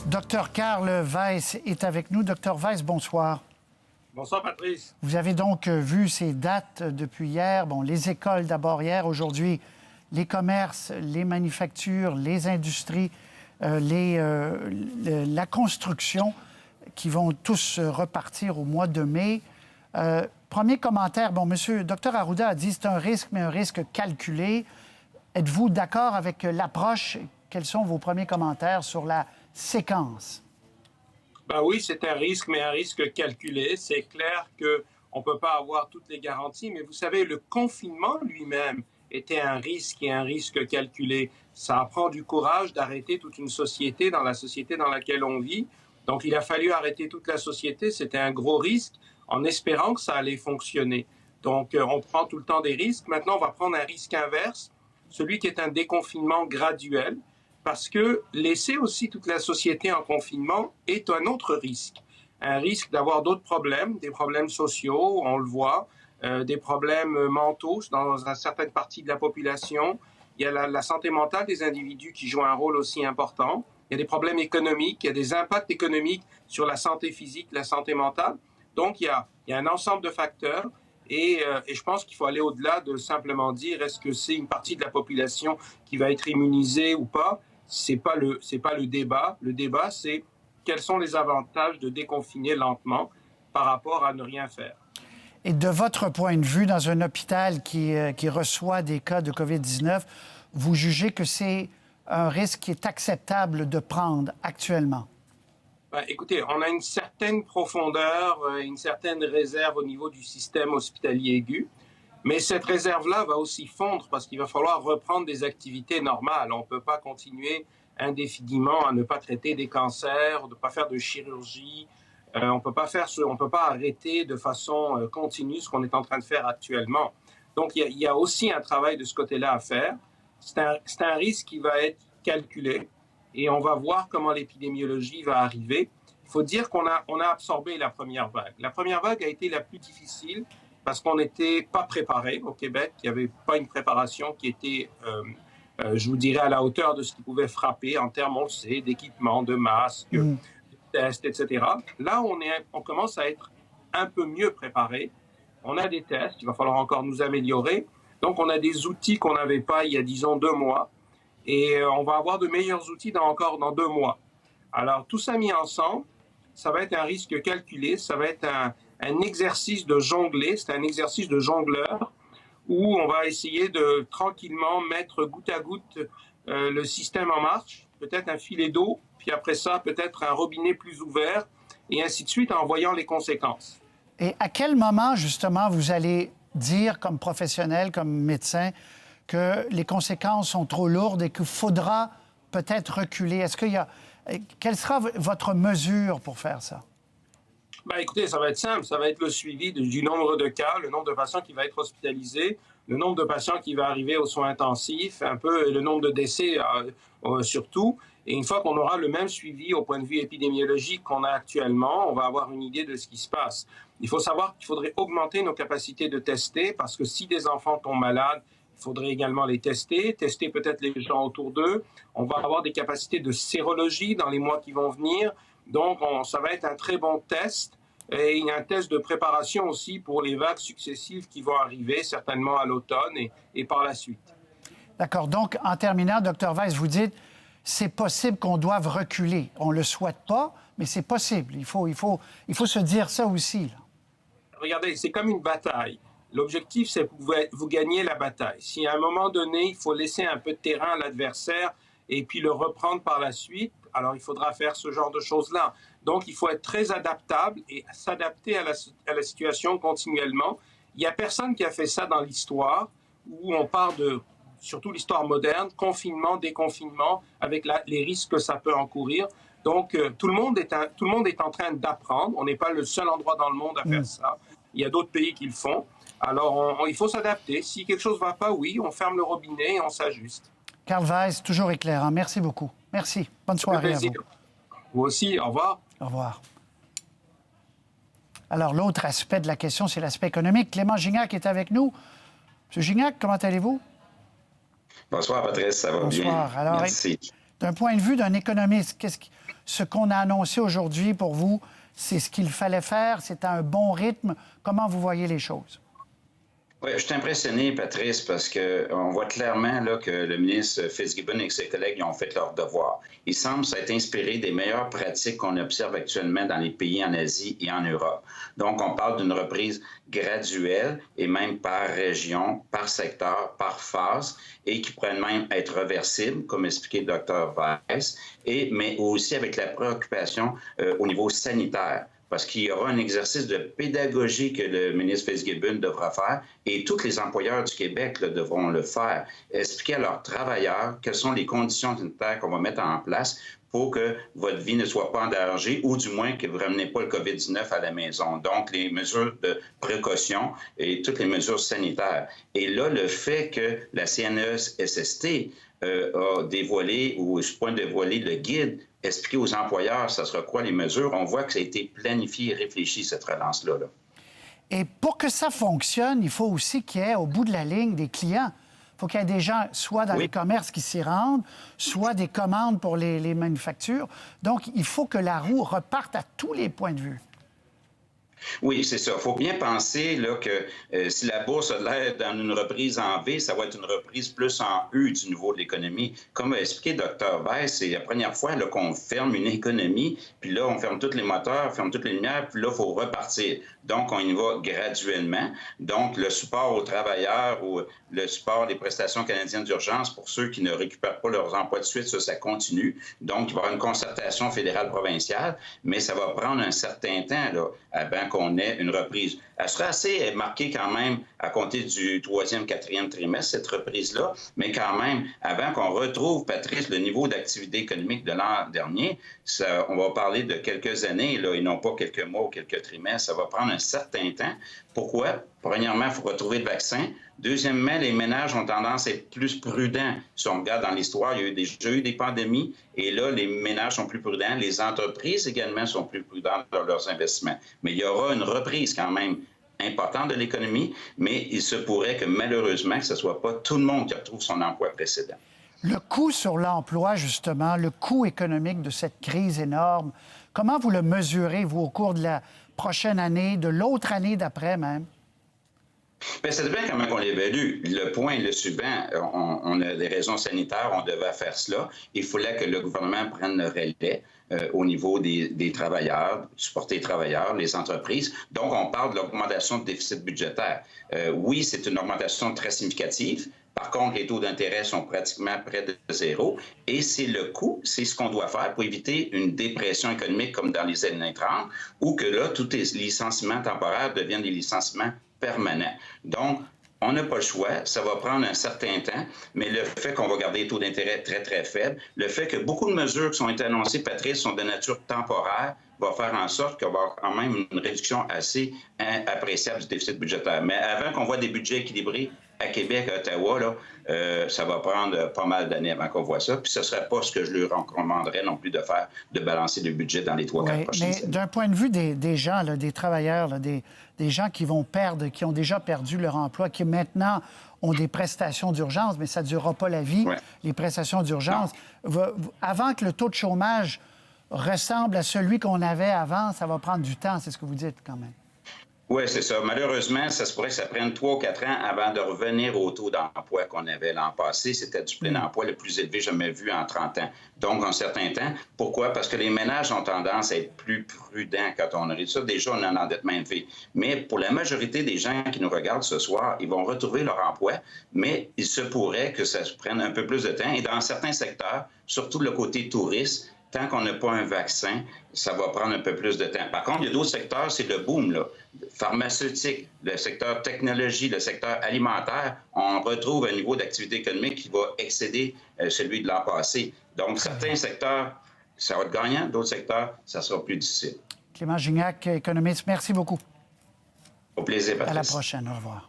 Docteur Karl Weiss est avec nous. Docteur Weiss, bonsoir. Bonsoir, Patrice. Vous avez donc vu ces dates depuis hier. Bon, les écoles d'abord hier, aujourd'hui, les commerces, les manufactures, les industries, la construction qui vont tous repartir au mois de mai. Premier commentaire, bon, monsieur, Dr Arruda a dit que c'est un risque, mais un risque calculé. Êtes-vous d'accord avec l'approche? Quels sont vos premiers commentaires sur la séquence? Ben oui, c'est un risque, mais un risque calculé. C'est clair qu'on ne peut pas avoir toutes les garanties, mais vous savez, le confinement lui-même était un risque et un risque calculé. Ça prend du courage d'arrêter toute une société dans la société dans laquelle on vit. Donc, il a fallu arrêter toute la société. C'était un gros risque en espérant que ça allait fonctionner. Donc, on prend tout le temps des risques. Maintenant, on va prendre un risque inverse, celui qui est un déconfinement graduel, parce que laisser aussi toute la société en confinement est un autre risque. Un risque d'avoir d'autres problèmes, des problèmes sociaux, on le voit, des problèmes mentaux dans une certaine partie de la population. Il y a la santé mentale des individus qui joue un rôle aussi important. Il y a des problèmes économiques, il y a des impacts économiques sur la santé physique, la santé mentale. Donc, il y a un ensemble de facteurs. Et je pense qu'il faut aller au-delà de simplement dire est-ce que c'est une partie de la population qui va être immunisée ou pas. C'est pas le débat. Le débat, c'est quels sont les avantages de déconfiner lentement par rapport à ne rien faire. Et de votre point de vue, dans un hôpital qui reçoit des cas de COVID-19, vous jugez que c'est un risque qui est acceptable de prendre actuellement? Ben, écoutez, on a une certaine profondeur, une certaine réserve au niveau du système hospitalier aigu. Mais cette réserve-là va aussi fondre parce qu'il va falloir reprendre des activités normales. On ne peut pas continuer indéfiniment à ne pas traiter des cancers, de ne pas faire de chirurgie. On peut pas arrêter de façon continue ce qu'on est en train de faire actuellement. Donc, il y a aussi un travail de ce côté-là à faire. C'est un risque qui va être calculé et on va voir comment l'épidémiologie va arriver. Il faut dire qu'on a absorbé la première vague. La première vague a été la plus difficile parce qu'on n'était pas préparé au Québec. Il n'y avait pas une préparation qui était, je vous dirais, à la hauteur de ce qui pouvait frapper en termes, on le sait, d'équipements, de masques, de tests, etc. Là, on commence à être un peu mieux préparé. On a des tests, il va falloir encore nous améliorer. Donc, on a des outils qu'on n'avait pas il y a, disons, 2 mois. Et on va avoir de meilleurs outils encore dans 2 mois. Alors, tout ça mis ensemble, ça va être un risque calculé, ça va être un exercice de jongler, c'est un exercice de jongleur où on va essayer de tranquillement mettre goutte à goutte le système en marche, peut-être un filet d'eau, puis après ça, peut-être un robinet plus ouvert, et ainsi de suite en voyant les conséquences. Et à quel moment, justement, vous allez dire, comme professionnel, comme médecin, que les conséquences sont trop lourdes et qu'il faudra peut-être reculer? Quelle sera votre mesure pour faire ça? Ben, écoutez, ça va être simple. Ça va être le suivi du nombre de cas, le nombre de patients qui va être hospitalisé, le nombre de patients qui va arriver aux soins intensifs, un peu le nombre de décès surtout. Et une fois qu'on aura le même suivi au point de vue épidémiologique qu'on a actuellement, on va avoir une idée de ce qui se passe. Il faut savoir qu'il faudrait augmenter nos capacités de tester parce que si des enfants tombent malades, il faudrait également les tester peut-être les gens autour d'eux. On va avoir des capacités de sérologie dans les mois qui vont venir. Donc, ça va être un très bon test et un test de préparation aussi pour les vagues successives qui vont arriver, certainement à l'automne et par la suite. D'accord. Donc, en terminant, Dr Weiss, vous dites c'est possible qu'on doive reculer. On ne le souhaite pas, mais c'est possible. Il faut se dire ça aussi, là. Regardez, c'est comme une bataille. L'objectif, c'est que vous gagnez la bataille. Si à un moment donné, il faut laisser un peu de terrain à l'adversaire et puis le reprendre par la suite, alors il faudra faire ce genre de choses-là. Donc, il faut être très adaptable et s'adapter à la situation continuellement. Il n'y a personne qui a fait ça dans l'histoire où on part surtout l'histoire moderne, confinement, déconfinement, avec les risques que ça peut encourir. Donc, tout le monde est en train d'apprendre. On n'est pas le seul endroit dans le monde à faire ça. Il y a d'autres pays qui le font. Alors, il faut s'adapter. Si quelque chose ne va pas, oui, on ferme le robinet et on s'ajuste. Karl Weiss, toujours éclairant. Merci beaucoup. Merci. Bonne soirée à vous. Vous aussi. Au revoir. Au revoir. Alors, l'autre aspect de la question, c'est l'aspect économique. Clément Gignac est avec nous. Monsieur Gignac, comment allez-vous? Bonsoir, Patrice. Ça va bien? Bonsoir. Alors, merci. D'un point de vue d'un économiste, Ce qu'on a annoncé aujourd'hui pour vous, c'est ce qu'il fallait faire, c'est à un bon rythme. Comment vous voyez les choses? Oui, je suis impressionné, Patrice, parce qu'on voit clairement là, que le ministre Fitzgibbon et ses collègues ils ont fait leur devoir. Il semble s'être inspiré des meilleures pratiques qu'on observe actuellement dans les pays en Asie et en Europe. Donc, on parle d'une reprise graduelle et même par région, par secteur, par phase, et qui pourrait même être reversible, comme expliqué le Dr Weiss, mais aussi avec la préoccupation au niveau sanitaire. Parce qu'il y aura un exercice de pédagogie que le ministre Fitzgibbon devra faire et tous les employeurs du Québec là, devront le faire. Expliquer à leurs travailleurs quelles sont les conditions sanitaires qu'on va mettre en place pour que votre vie ne soit pas en danger ou du moins que vous ne ramenez pas le COVID-19 à la maison. Donc, les mesures de précaution et toutes les mesures sanitaires. Et là, le fait que la CNESST a dévoilé ou se point de dévoiler le guide, expliquer aux employeurs ça sera quoi les mesures, on voit que ça a été planifié et réfléchi, cette relance-là. Là. Et pour que ça fonctionne, il faut aussi qu'il y ait au bout de la ligne des clients. Il faut qu'il y ait des gens, soit dans les commerces qui s'y rendent, soit des commandes pour les manufactures. Donc, il faut que la roue reparte à tous les points de vue. Oui, c'est ça. Il faut bien penser là, que si la bourse a l'air dans une reprise en V, ça va être une reprise plus en U du niveau de l'économie. Comme a expliqué Dr Weiss, c'est la première fois qu'on ferme une économie, puis là, on ferme tous les moteurs, ferme toutes les lumières, puis là, il faut repartir. Donc, on y va graduellement. Donc, le support aux travailleurs ou le support des prestations canadiennes d'urgence pour ceux qui ne récupèrent pas leurs emplois de suite, ça continue. Donc, il va y avoir une concertation fédérale-provinciale, mais ça va prendre un certain temps là, avant qu'on ait une reprise. Elle sera assez marquée quand même à compter du 3e, 4e trimestre, cette reprise-là, mais quand même, avant qu'on retrouve, Patrice, le niveau d'activité économique de l'an dernier, on va parler de quelques années là, et non pas quelques mois ou quelques trimestres. Ça va prendre un certain temps. Pourquoi? Premièrement, il faut retrouver le vaccin. Deuxièmement, les ménages ont tendance à être plus prudents. Si on regarde dans l'histoire, il y a déjà eu des pandémies et là, les ménages sont plus prudents. Les entreprises également sont plus prudentes dans leurs investissements. Mais il y aura une reprise quand même importante de l'économie, mais il se pourrait que malheureusement, que ce ne soit pas tout le monde qui retrouve son emploi précédent. Le coût sur l'emploi, justement, le coût économique de cette crise énorme, comment vous le mesurez, vous, au cours de la prochaine année, de l'autre année d'après même? Bien, ça dépend comment on l'évalue. Le point le suivant, on a des raisons sanitaires, on devait faire cela. Il fallait que le gouvernement prenne le relais au niveau des travailleurs, supporter les travailleurs, les entreprises. Donc, on parle de l'augmentation du déficit budgétaire. Oui, c'est une augmentation très significative. Par contre, les taux d'intérêt sont pratiquement près de zéro. Et c'est le coût, c'est ce qu'on doit faire pour éviter une dépression économique comme dans les années 30, ou que là, tous les licenciements temporaires deviennent des licenciements permanents. Donc, on n'a pas le choix, ça va prendre un certain temps, mais le fait qu'on va garder les taux d'intérêt très, très faibles, le fait que beaucoup de mesures qui ont été annoncées, Patrice, sont de nature temporaire, va faire en sorte qu'on va avoir quand même une réduction assez appréciable du déficit budgétaire. Mais avant qu'on voit des budgets équilibrés à Québec, à Ottawa, là, ça va prendre pas mal d'années avant qu'on voit ça. Puis ce ne serait pas ce que je lui recommanderais non plus de faire, de balancer le budget dans les 3-4 prochaines années. Mais d'un point de vue des gens, là, des travailleurs, là, des gens qui vont perdre, qui ont déjà perdu leur emploi, qui maintenant ont des prestations d'urgence, mais ça ne durera pas la vie, les prestations d'urgence. Avant que le taux de chômage ressemble à celui qu'on avait avant, ça va prendre du temps, c'est ce que vous dites quand même. Oui, c'est ça. Malheureusement, ça se pourrait que ça prenne 3 ou 4 ans avant de revenir au taux d'emploi qu'on avait l'an passé. C'était du plein emploi le plus élevé jamais vu en 30 ans. Donc, un certain temps. Pourquoi? Parce que les ménages ont tendance à être plus prudents quand on arrive ça. Déjà, on a un endettement élevé. Mais pour la majorité des gens qui nous regardent ce soir, ils vont retrouver leur emploi, mais il se pourrait que ça prenne un peu plus de temps. Et dans certains secteurs, surtout le côté touriste, tant qu'on n'a pas un vaccin, ça va prendre un peu plus de temps. Par contre, il y a d'autres secteurs, c'est le boom, là. Pharmaceutique, le secteur technologie, le secteur alimentaire, on retrouve un niveau d'activité économique qui va excéder celui de l'an passé. Donc, certains secteurs, ça va être gagnant, d'autres secteurs, ça sera plus difficile. Clément Gignac, économiste, merci beaucoup. Au plaisir, Patrice. À la prochaine, au revoir.